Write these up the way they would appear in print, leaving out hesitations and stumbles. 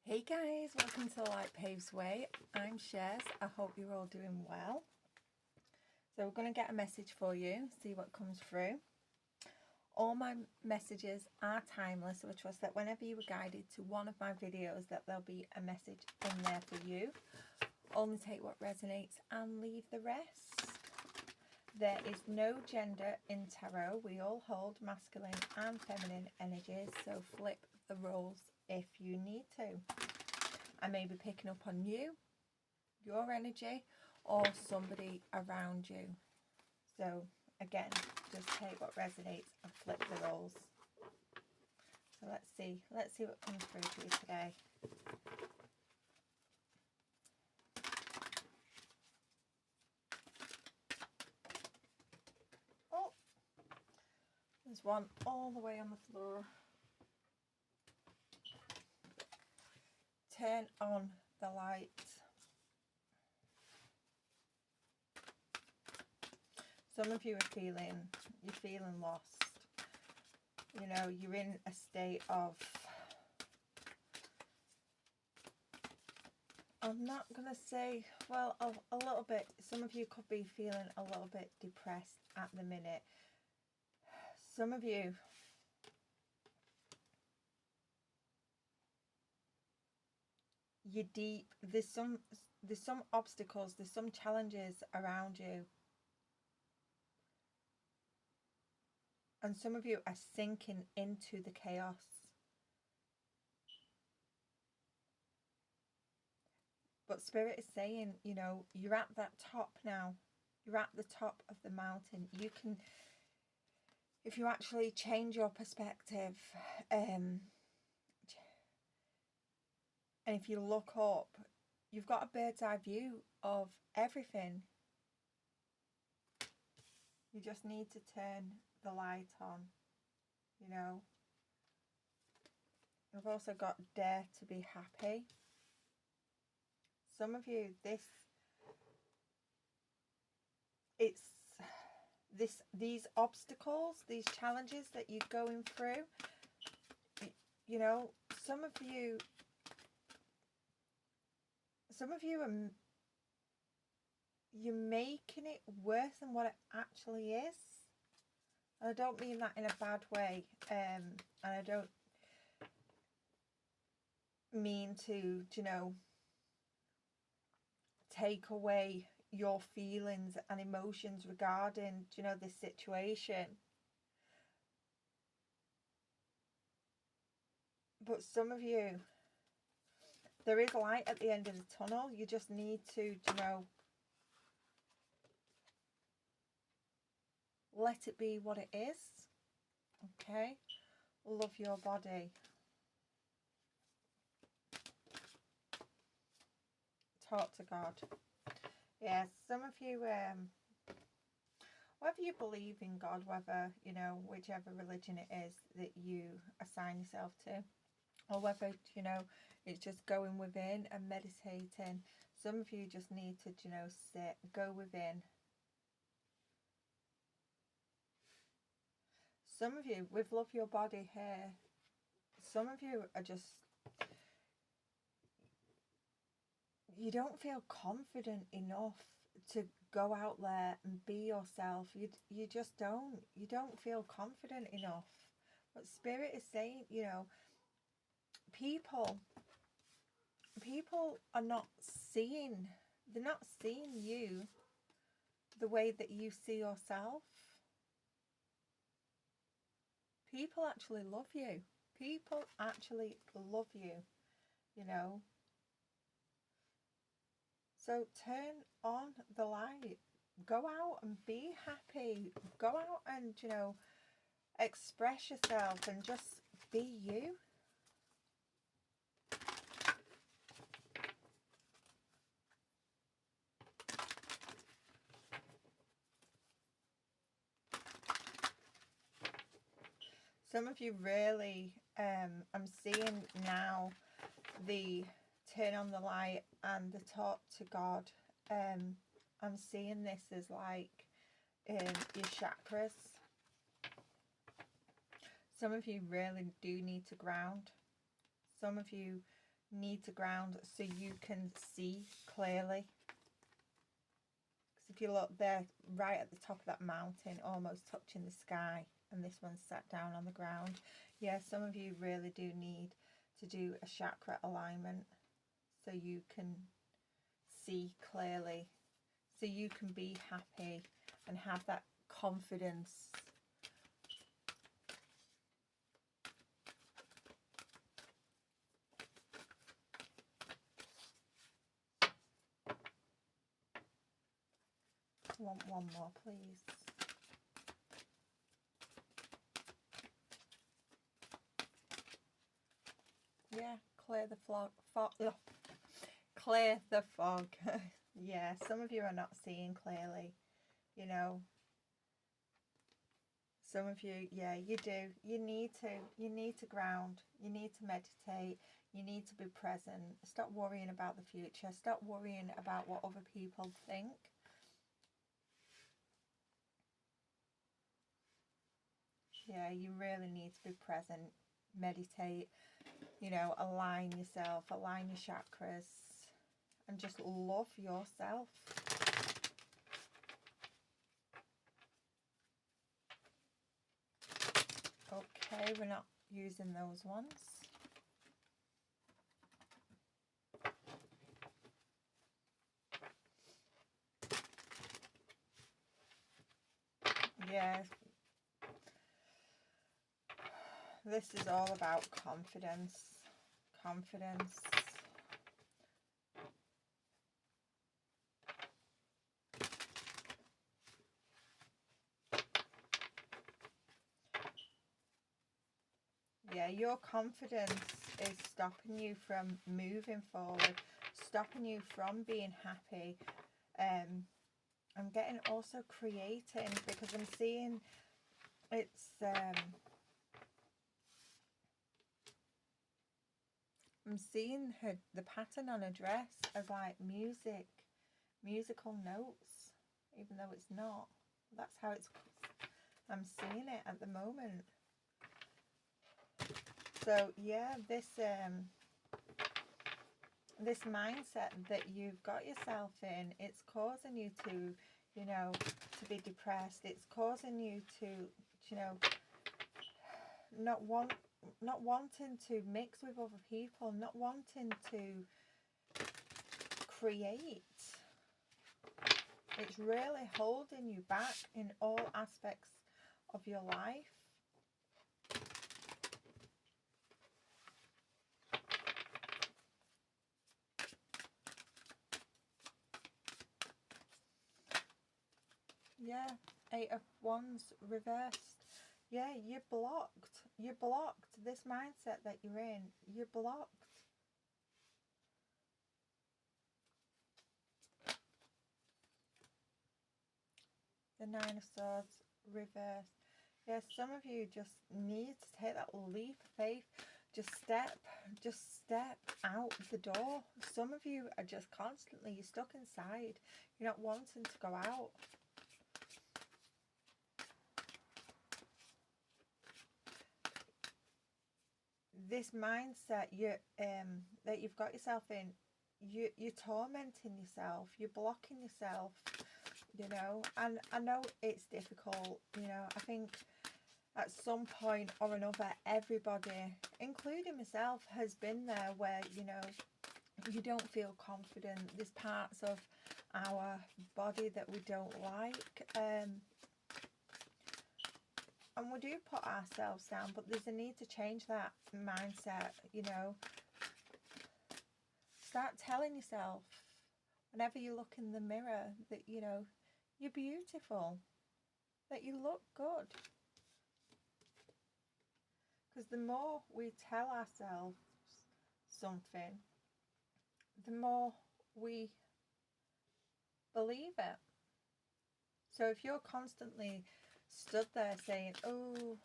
Hey guys, welcome to Light Paves Way. I'm Shez. I hope you're all doing well. So we're going to get a message for you, see what comes through. All my messages are timeless, so I trust that whenever you were guided to one of my videos that there'll be a message in there for you. Only take what resonates and leave the rest. There is no gender in tarot. We all hold masculine and feminine energies, so flip the roles if you need to. I may be picking up on you, your energy, or somebody around you. So again, just take what resonates and flip the roles. So let's see what comes through for you today. Oh, there's one all the way on the floor. Turn on the light. Some of you are feeling lost. You know, you're in a state of, I'm not going to say, well, a little bit. Some of you could be feeling a little bit depressed at the minute. Some of you, you're deep. There's some obstacles, there's some challenges around you. And some of you are sinking into the chaos. But Spirit is saying, you know, you're at that top now. You're at the top of the mountain. You can, if you actually change your perspective, and if you look up, you've got a bird's eye view of everything. You just need to turn the light on, you know. You've also got dare to be happy. Some of you, these obstacles, these challenges that you're going through, you know, some of you are, you're making it worse than what it actually is. And I don't mean that in a bad way, and I don't mean to, you know, take away your feelings and emotions regarding, you know, this situation. But some of you, there is light at the end of the tunnel. You just need to, you know, let it be what it is. Okay? Love your body. Talk to God. Yes, some of you, whether you believe in God, whether, you know, whichever religion it is that you assign yourself to, or whether, you know, it's just going within and meditating. Some of you just need to, you know, sit, go within. Some of you, with Love Your Body here, some of you are just, you don't feel confident enough to go out there and be yourself. You just don't. You don't feel confident enough. But Spirit is saying, you know, people are not seeing, they're not seeing you the way that you see yourself. People actually love you. People actually love you, you know. So turn on the light. Go out and be happy. Go out and, you know, express yourself and just be you. Some of you really, I'm seeing now the turn on the light and the talk to God. I'm seeing this as like your chakras. Some of you really do need to ground. Some of you need to ground so you can see clearly. Because if you look, they're right at the top of that mountain, almost touching the sky, and this one's sat down on the ground. Yeah, some of you really do need to do a chakra alignment so you can see clearly, so you can be happy and have that confidence. I want one more, please. Yeah, clear the fog. Clear the fog. Yeah, some of you are not seeing clearly, you know. Some of you, yeah, you do. You need to ground. You need to meditate. You need to be present. Stop worrying about the future. Stop worrying about what other people think. Yeah, you really need to be present. Meditate, you know, align yourself, align your chakras, and just love yourself. Okay, we're not using those ones. Yeah. This is all about confidence. Confidence. Yeah, your confidence is stopping you from moving forward, stopping you from being happy. I'm getting also creating, because I'm seeing it's I'm seeing the pattern on a dress as like musical notes, even though it's not. That's how I'm seeing it at the moment. So yeah, this mindset that you've got yourself in, it's causing you to, you know, to be depressed. It's causing you to, you know, not wanting to mix with other people, not wanting to create. It's really holding you back in all aspects of your life. Yeah, 8 of Wands reversed. Yeah, you're blocked. You're blocked. This mindset that you're in, you're blocked. The 9 of Swords reversed. Yeah, some of you just need to take that leap of faith. Just step out the door. Some of you are just constantly, you're stuck inside. You're not wanting to go out. This mindset that you've got yourself in, you're tormenting yourself. You're blocking yourself. You know, and I know it's difficult. You know, I think at some point or another, everybody, including myself, has been there where, you know, you don't feel confident. There's parts of our body that we don't like, and we do put ourselves down, but there's a need to change that mindset. You know, start telling yourself whenever you look in the mirror that, you know, you're beautiful, that you look good. Because the more we tell ourselves something, the more we believe it. So if you're constantly stood there saying, oh,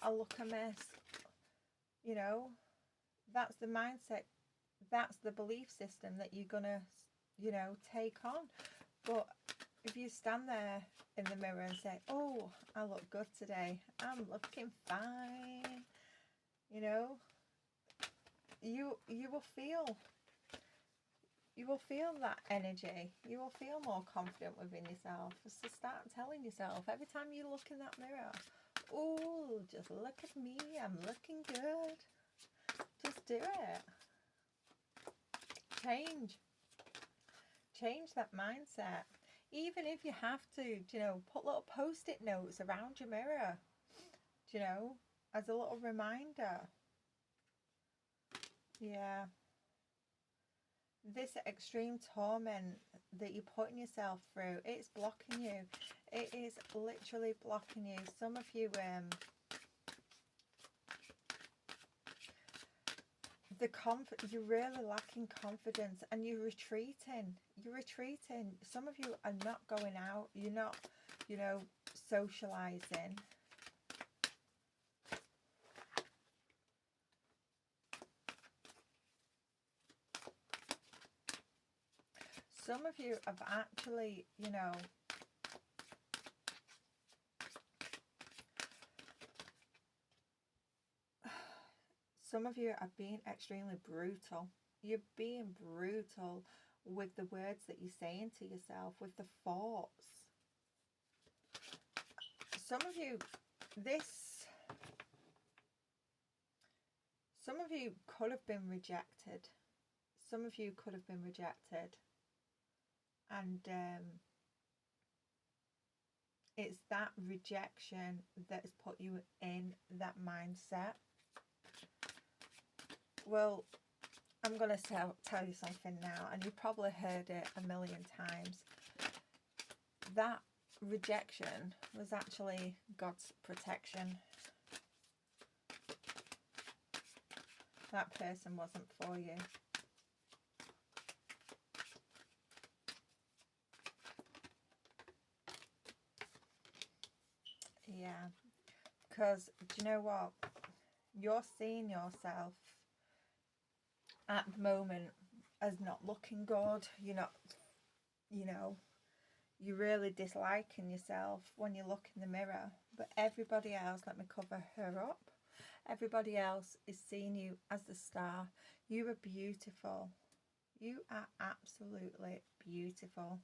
I look a mess, you know, that's the mindset, that's the belief system that you're going to, you know, take on. But if you stand there in the mirror and say, oh, I look good today, I'm looking fine, you know, you will feel that energy. You will feel more confident within yourself. So start telling yourself every time you look in that mirror, oh, just look at me, I'm looking good. Just do it. Change that mindset. Even if you have to, you know, put little post-it notes around your mirror, you know, as a little reminder. Yeah. This extreme torment that you're putting yourself through, it's blocking you. It is literally blocking you. Some of you, you're really lacking confidence, and you're retreating. Some of you are not going out. You're not, you know, socializing. Some of you have actually, you know, some of you are being extremely brutal. You're being brutal with the words that you're saying to yourself, with the thoughts. Some of you could have been rejected. Some of you could have been rejected. And it's that rejection that has put you in that mindset. Well, I'm going to tell you something now, and you've probably heard it a million times. That rejection was actually God's protection. That person wasn't for you. Yeah, because do you know what? You're seeing yourself at the moment as not looking good. You're not, you know, you're really disliking yourself when you look in the mirror. But everybody else, let me cover her up. Everybody else is seeing you as the star. You are beautiful. You are absolutely beautiful.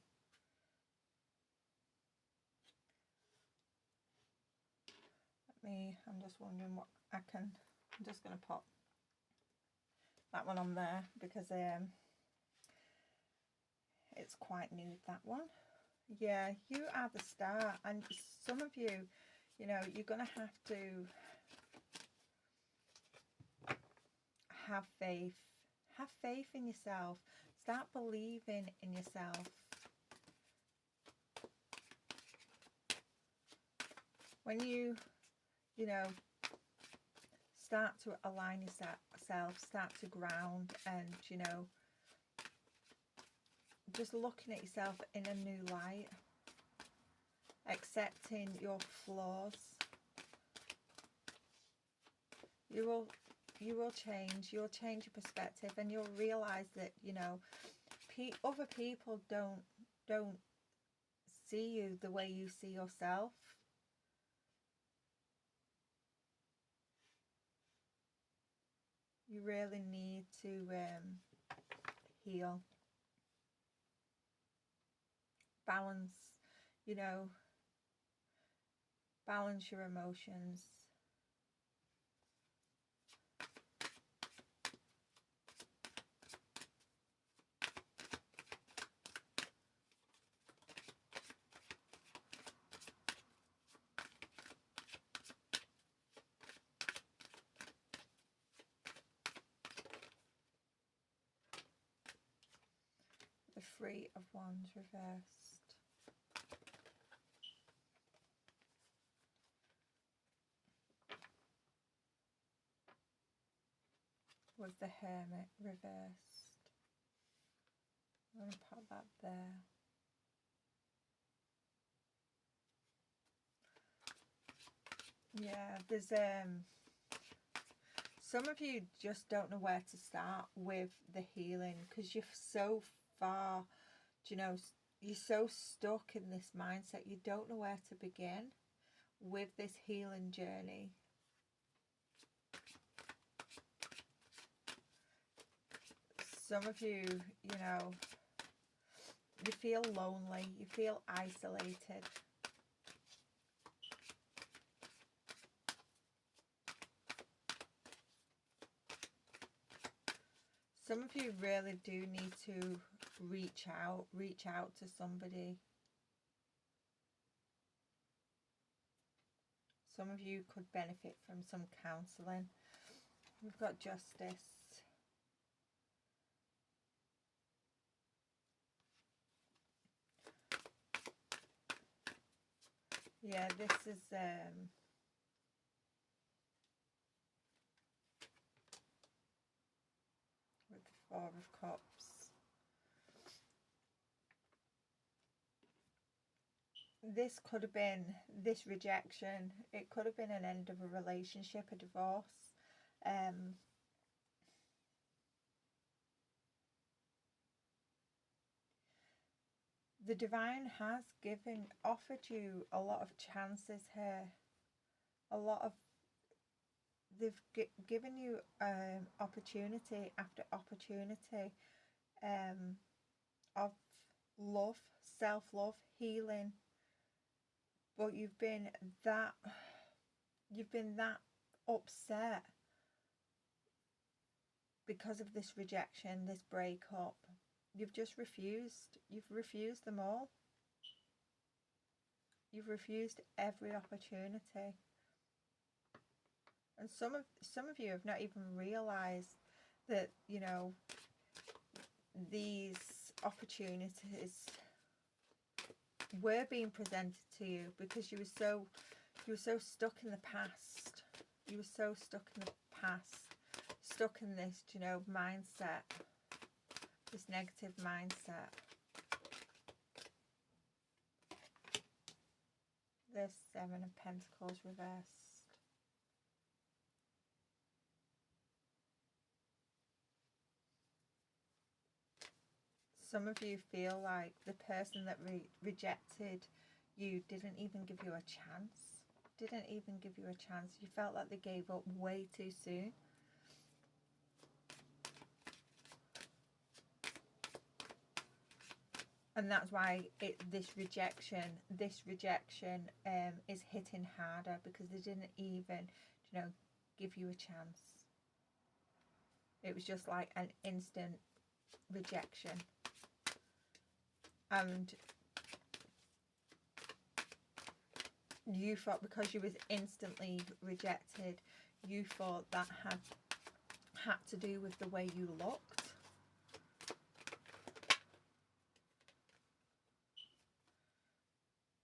I'm just wondering what I can, I'm just going to put that one on there because it's quite nude, that one. Yeah, you are the star, and some of you, you know, you're going to have to have faith. Have faith in yourself. Start believing in yourself. When you know, start to align yourself, start to ground, and, you know, just looking at yourself in a new light, accepting your flaws, you will change. You'll change your perspective, and you'll realize that, you know, other people don't see you the way you see yourself. You really need to heal, balance, you know, balance your emotions. The Three of Wands reversed. With the Hermit reversed. I'm going to put that there. Yeah, there's some of you just don't know where to start with the healing because you're so far, you know, you're so stuck in this mindset. You don't know where to begin with this healing journey. Some of you, you know, you feel lonely, you feel isolated. Some of you really do need to reach out to somebody. Some of you could benefit from some counselling. We've got justice. Yeah, this is with the Four of Cups. This could have been this rejection. It could have been an end of a relationship, a divorce. The divine has offered you a lot of chances here. They've given you opportunity after opportunity of love, self-love, healing. But you've been that upset because of this rejection, this breakup. You've just refused. You've refused them all. You've refused every opportunity. And some of you have not even realised that, you know, these opportunities were being presented to you because you were so stuck in the past. You were so stuck in the past, stuck in this, you know, mindset, this negative mindset. The Seven of Pentacles reversed. Some of you feel like the person that rejected you didn't even give you a chance. Didn't even give you a chance. You felt like they gave up way too soon. And that's why this rejection is hitting harder, because they didn't even, you know, give you a chance. It was just like an instant rejection. And you thought, because you was instantly rejected, you thought that had to do with the way you looked.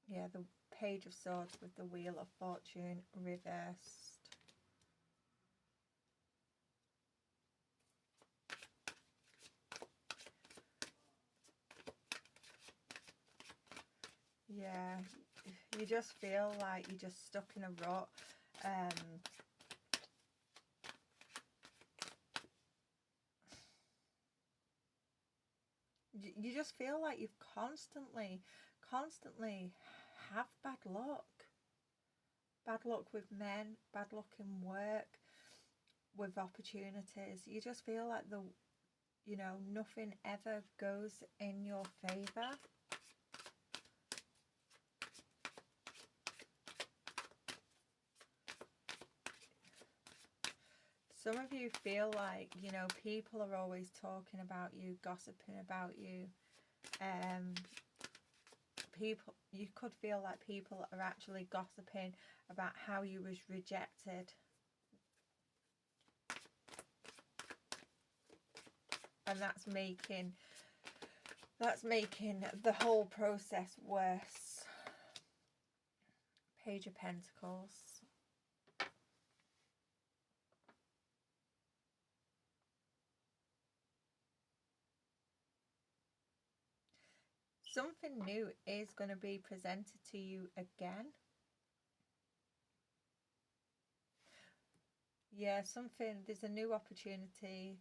Yeah, the Page of Swords with the Wheel of Fortune reversed. Yeah, you just feel like you're just stuck in a rut. You just feel like you've constantly have bad luck. Bad luck with men, bad luck in work, with opportunities. You just feel like you know, nothing ever goes in your favour. Some of you feel like, you know, people are always talking about you, gossiping about you. You could feel like people are actually gossiping about how you was rejected. And that's making the whole process worse. Page of Pentacles. Something new is going to be presented to you again. Yeah, there's a new opportunity.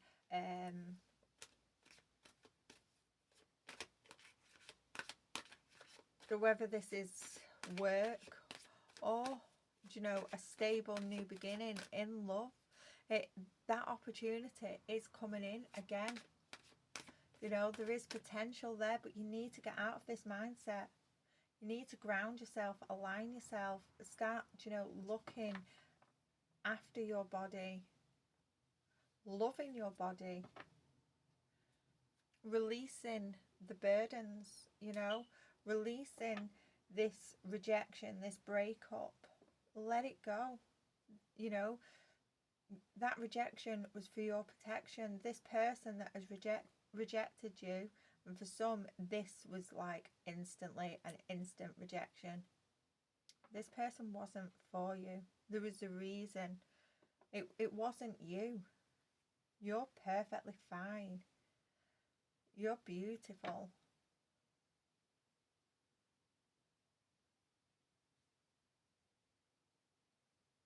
So whether this is work or, you know, a stable new beginning in love, that opportunity is coming in again. You know, there is potential there, but you need to get out of this mindset. You need to ground yourself, align yourself, start, you know, looking after your body, loving your body, releasing the burdens, you know, releasing this rejection, this breakup. Let it go. You know, that rejection was for your protection. This person that has rejected you, and for some this was like instantly an instant rejection. This person wasn't for you. There was a reason. It wasn't you. You're perfectly fine. You're beautiful.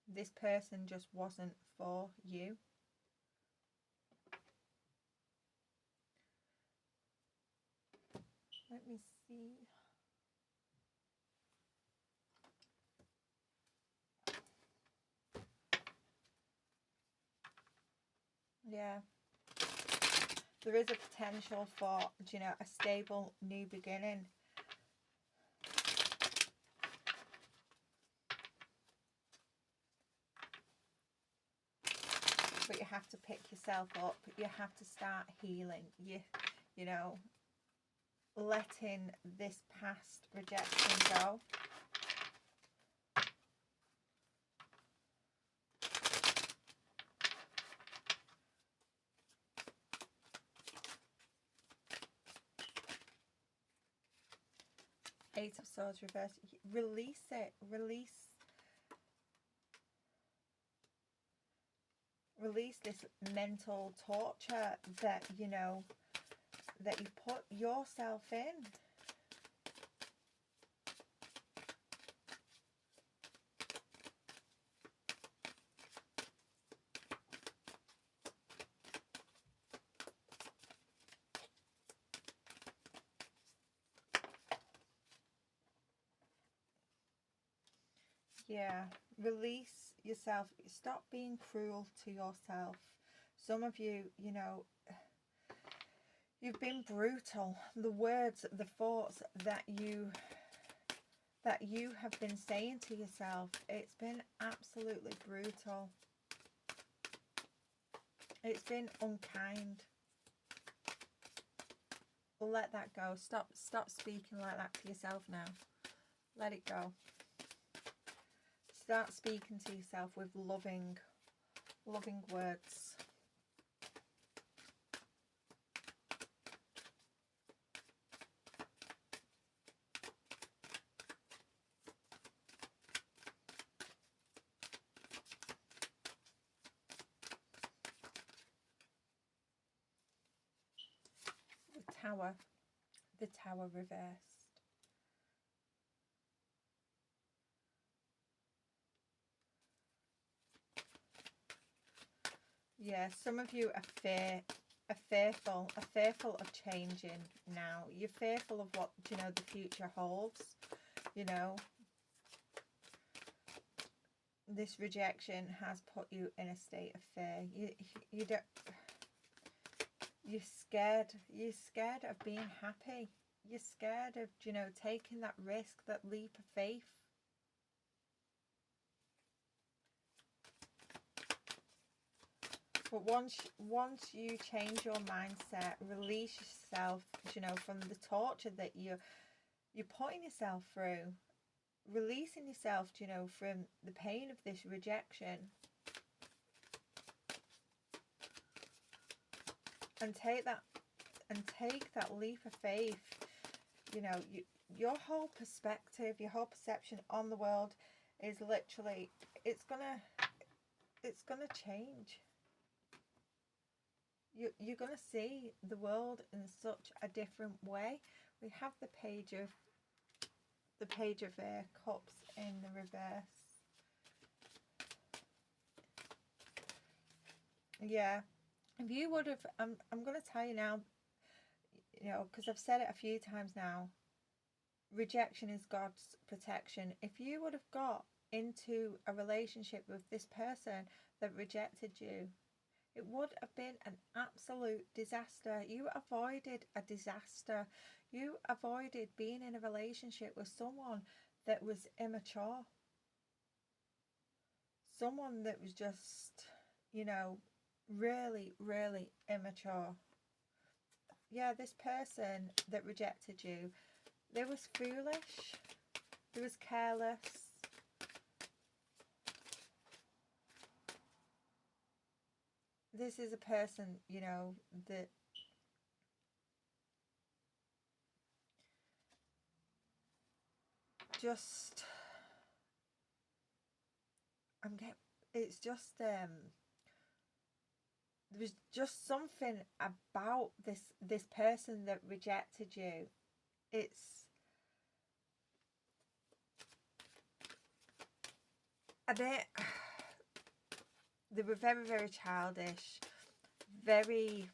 This person just wasn't for you. Let me see. Yeah. There is a potential for, you know, a stable new beginning. But you have to pick yourself up. You have to start healing. You know, letting this past rejection go. Eight of Swords reversed. Release it. Release this mental torture that, you know, that you put yourself in. Yeah, release yourself. Stop being cruel to yourself. Some of you, you know, you've been brutal. The words, the thoughts that you have been saying to yourself, it's been absolutely brutal. It's been unkind. Let that go. Stop speaking like that to yourself now. Let it go. Start speaking to yourself with loving words. The Tower reversed. Yeah, some of you are fearful of changing now. You're fearful of what, you know, the future holds. You know, this rejection has put you in a state of fear. You don't. You're scared. You're scared of being happy. You're scared of, you know, taking that risk, that leap of faith. But once you change your mindset, release yourself, you know, from the torture that you're putting yourself through, releasing yourself, you know, from the pain of this rejection, and take that leap of faith. You know, your whole perspective, your whole perception on the world is literally, it's gonna change. You're gonna see the world in such a different way. We have the Page of Cups in the reverse. Yeah, if you would have, I'm gonna tell you now, you know, because I've said it a few times now, rejection is God's protection. If you would have got into a relationship with this person that rejected you, It would have been an absolute disaster. You avoided a disaster. You avoided being in a relationship with someone that was immature. Someone that was just, you know, really, really immature. Yeah, this person that rejected you, they was foolish. They was careless. This is a person, you know, that just, it's just, there was just something about this person that rejected you. It's a bit, they were very, very childish, very,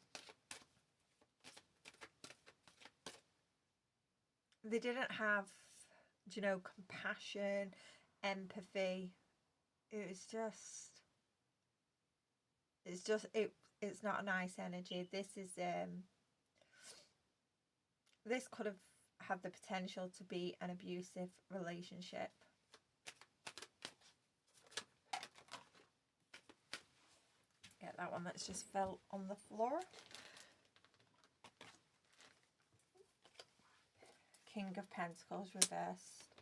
they didn't have, you know, compassion, empathy. It was just, it's not a nice energy. This could have had the potential to be an abusive relationship. Get that one that's just fell on the floor. King of Pentacles reversed.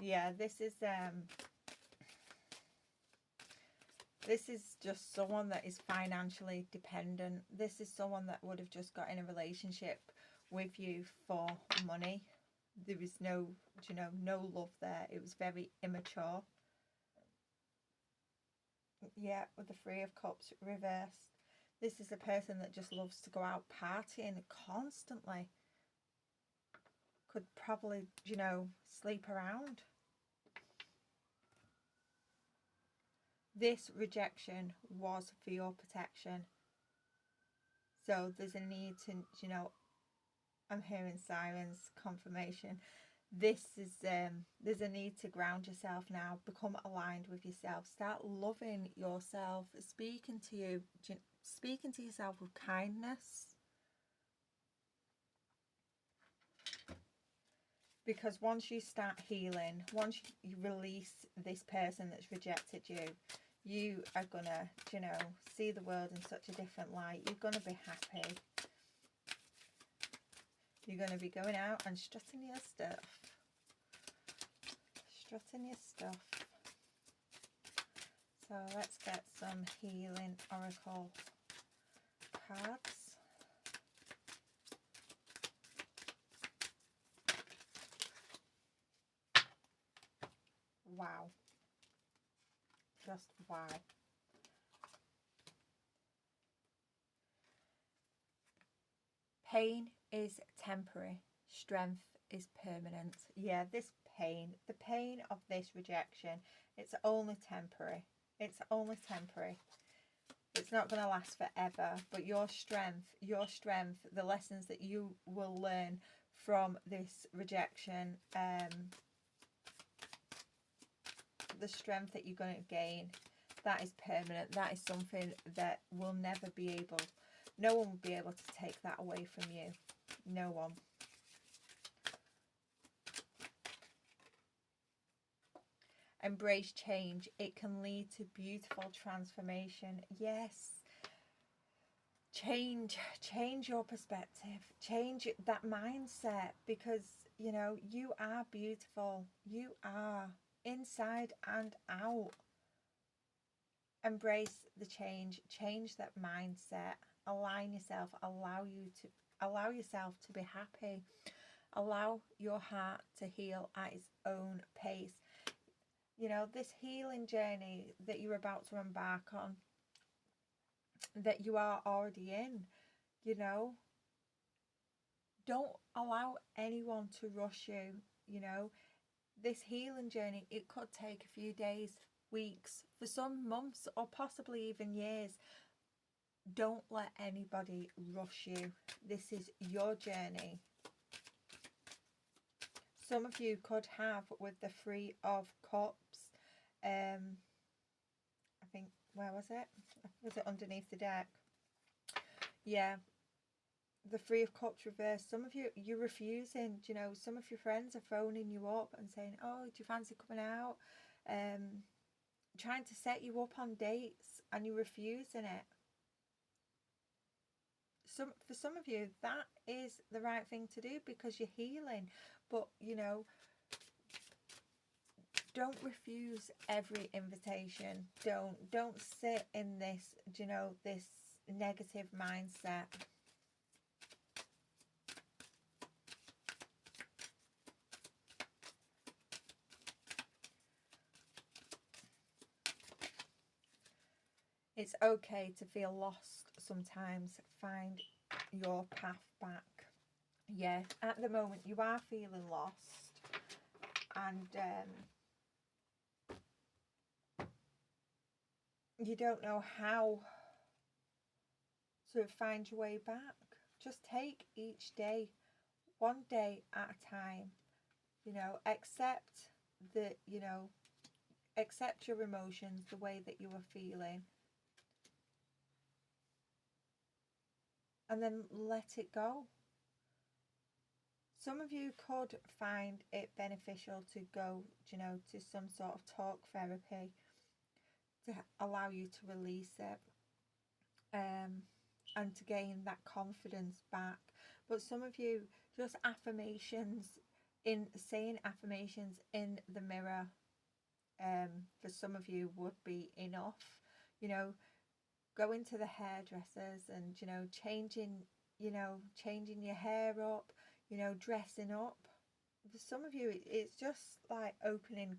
Yeah, this is just someone that is financially dependent. This is someone that would have just got in a relationship with you for money. There was no, you know, no love there. It was very immature. Yeah, with the Three of Cups reversed. This is a person that just loves to go out partying constantly. Could probably, you know, sleep around. This rejection was for your protection. So there's a need to, you know, I'm hearing sirens, confirmation. This is, there's a need to ground yourself now. Become aligned with yourself. Start loving yourself. Speaking to yourself with kindness. Because once you start healing, once you release this person that's rejected you, you are gonna, you know, see the world in such a different light. You're gonna be happy. You're gonna be going out and strutting your stuff. Strutting your stuff. So let's get some healing oracle cards. Wow. Just wow. Pain is temporary. Strength is permanent. Yeah, this pain, the pain of this rejection, it's only temporary. It's only temporary. It's not going to last forever. But your strength, the lessons that you will learn from this rejection, the strength that you're going to gain, that is permanent. That is something that will never be able, no one will be able to take that away from you. No one. Embrace change. It can lead to beautiful transformation. Yes. Change your perspective. Change that mindset, because, you know, you are beautiful. You are, inside and out. Embrace the change. Change that mindset. Align yourself. Allow yourself to be happy. Allow your heart to heal at its own pace. You know, this healing journey that you're about to embark on, that you are already in, you know, don't allow anyone to rush you. You know, this healing journey, it could take a few days, weeks, for some months, or possibly even years. Don't let anybody rush you. This is your journey. Some of you could have, with the Three of Cups, I think where was it? Was it underneath the deck? Yeah, the Three of Cups reversed. Some of you, you're refusing. You know, some of your friends are phoning you up and saying, oh, do you fancy coming out? Trying to set you up on dates, and you're refusing it. For some of you, that is the right thing to do because you're healing. But, you know, don't refuse every invitation. Don't sit in this, you know, this negative mindset. It's okay to feel lost sometimes. Find your path back. Yeah, at the moment you are feeling lost, and you don't know how to find your way back. Just take each day, one day at a time. You know, accept the, you know, accept your emotions, the way that you are feeling, and then let it go. Some of you could find it beneficial to go, you know, to some sort of talk therapy to allow you to release it, and to gain that confidence back. But some of you, just affirmations, in saying affirmations in the mirror, for some of you would be enough. You know, going to the hairdressers and, you know, changing your hair up, you know, dressing up. For some of you, it's just like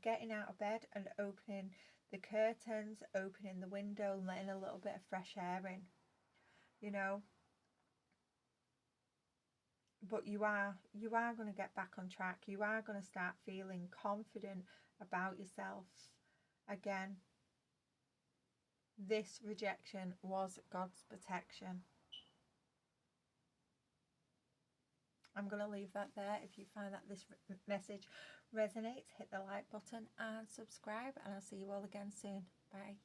getting out of bed and opening the curtains, opening the window and letting a little bit of fresh air in, you know. But you are going to get back on track. You are going to start feeling confident about yourself again. This rejection was God's protection. I'm going to leave that there. If you find that this message resonates, hit the like button and subscribe, and I'll see you all again soon. Bye.